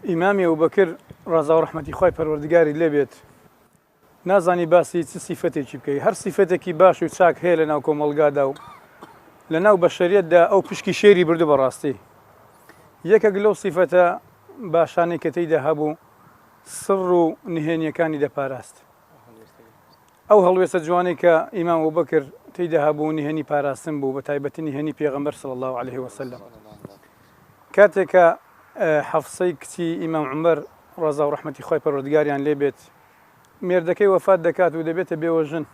ئیمامی ئەبوبەکر ڕەزا و ڕەحمەتی خوای پەروەردگاری لێبێت نازانی باسی چ سیفەتێکی بکەی هەر سیفەتێکی باش و چاک هەیە لە ناو کۆمەڵگادا و لە ناو بەشەریەتدا ئەو پشکی شێری بردو بەڕاستی یەکێک لەو سیفەتە باشانەی کە تێیدا هەبوو سڕ و نهێنیەکانی دەپاراست ئەو هەڵوێستە جوانەی کە ئیمام ئەبوبەکر تێیدا هەبوو نهێنی پاراستن بوو بە تایبەتی نهێنی پێغەمبەر صلی الله عليه وسلم کاتێکە حەفسەی کچی ئیمام عومەر ڕەزا و ڕەحمەتی خوای پەروەردگاریان لێبێت مێردەکەی وەفات دەکات و دەبێتە بێوەژن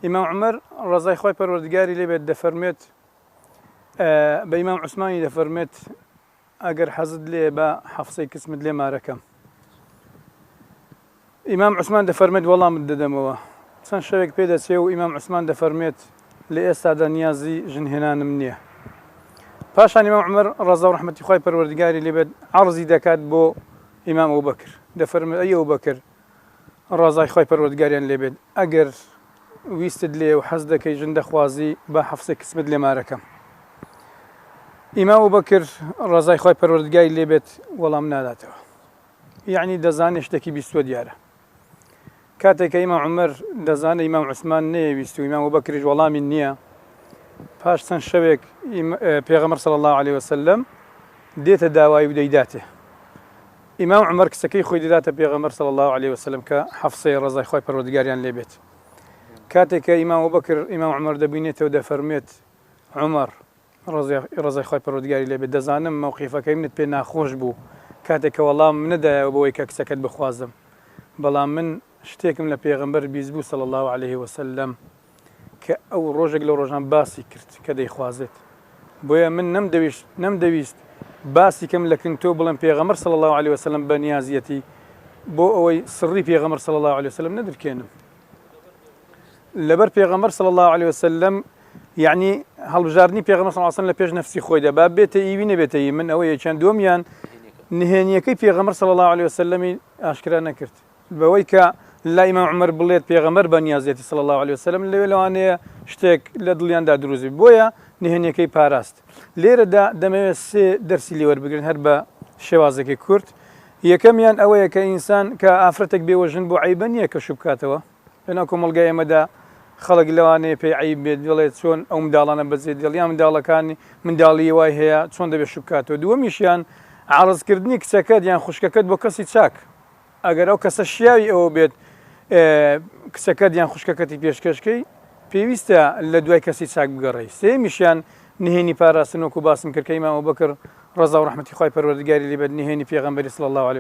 ئیمام عومەر ڕەزای خوای پەروەردگاری لێبێت دەفەرمێت بە ئیمام عوسمانی دەفەرمێت ئەگەر حەزت لێ بە حەفسەی کچمت لێ مارەکەم ئیمام عوسمان دەفەرمێت وەڵامت دەدەمەوە چەند شەوێک پێدەچێ و ئیمام عوسمان دەفەرمێت لە ئێستادا نیازی ژنهێنانم نییە پاشان ئیمام عومەر ڕەزا و ڕەحمەتی خوای پەروەردگاری لێبێت عەرزی دەکات بۆ ئیمام ئەبوبەکر دەفەرمێت ئەی ئەبوبەکر ڕازای خوای پەروەردگاریان لێبێت ئەگەر ویستت لێ و حەز دەکەی ژن دەخوازی بە حەفسەی کچمت لێ مارەکەم ئیمام ئەبوبەکر ڕازای خوای پەروەردگاری لێبێت وەڵام ناداتەوە یعنی دەزانێت شتێکی بیستوە دیارە کاتێک کە ئیمام عومەر دەزانێت ئیمام عوسمان نەیەویست و ئیمام ئەبوبەکریش وەڵامی نییە پاش چەند شەوێک پێغەمبەر صلی الله عليه وسلم دێتە داوای و دەیداتێ ئیمام عومەر کچەکەی خۆی دەداتە پێغەمبەر صلی الله عليه وسلم کە حەفسەی ڕەزای خوای پەروەردگاریان لێبێت کاتێک کە ئیمام ئەبوبەکر ئیمام عومەر دەبینێتەوە دەفەرمێت عومەر ڕەزای خوای پەروەردگاری لێبێت دەزانم موقیفەکەی منت پێ ناخۆش بوو کاتێک کە وەڵام نەدایەوە بەوەی کە کچەکەت بخوازم بەڵام من شتێکم لە پێغەمبەر بیست بوو صلی الله عليه وسلم کە ئەو ڕۆژێک لە ڕۆژان باسی کرد کە دەیخوازێت بۆیە من نەمدەویست باسی کەم لەکن تۆ بڵێم پێغەمبەر صلی الله عليه وسلم بە نیازیەتی بۆ ئەوەی سڕی پێغەمبەر صلی الله عليه وسلم نەدرکێنم لەبەر پێغەمبەر صلی الله عليه وسلم یعنی هەڵبژاردننی پێغەمبەر صلی الله عليه وسلم لە پێش نەفسی خۆی دەبا بێتە ئیوی نەبێتە ئی من ئەوەیە چەند دومیان نهێنیەکەی پێغەمبەر صلی الله عليه وسلم ئاشکرا نەکرد بەوەی کە لا ئیمام عومەر بڵێت پێغەمبەر بە نیازیەتی صلی الله عليه وسلم لەوانەیە شتێک لە دڵیاندا دروزی بۆیە نهێنیەکەی پاراست لێرەدا دەمەوێت سێ دەرسی لێوەربگرن هەر بە شێوازێکی کورت یەکەمیان ئەوەیە کە ئینسان کە ئافرەتێک بێوەژن بۆ عیبە نییە کە شوو بکاتەوە لەناو کۆمەڵگای ئێمەدا خەڵک لەوانەیە پێی عیب بێت دەڵێت چۆن ئەو منداڵانە بەجێ دڵیان منداڵەکانی منداڵی وای هەیە چۆن دەبێت شوو بکاتەوە دووەمیشیان عەرزکردنی کچەکەت یان خوشکەکەت بۆ کەسی چاک ئەگەر ئەو کەسە شیاوی ئەوە بێت کچەکەت یان خوشکەکەتی پێشکەشکەی پێویستە لە دوای کەسی چاک بگەڕێی سێمیشیان نهێنی پاراستن وەکو باسم کرد کە ئیمام ئەبوبەکر ڕەزا و ڕەحمەتی خوای پەروەردگاری لێبێت نهێنی پێغەمبەری صلی الله عليه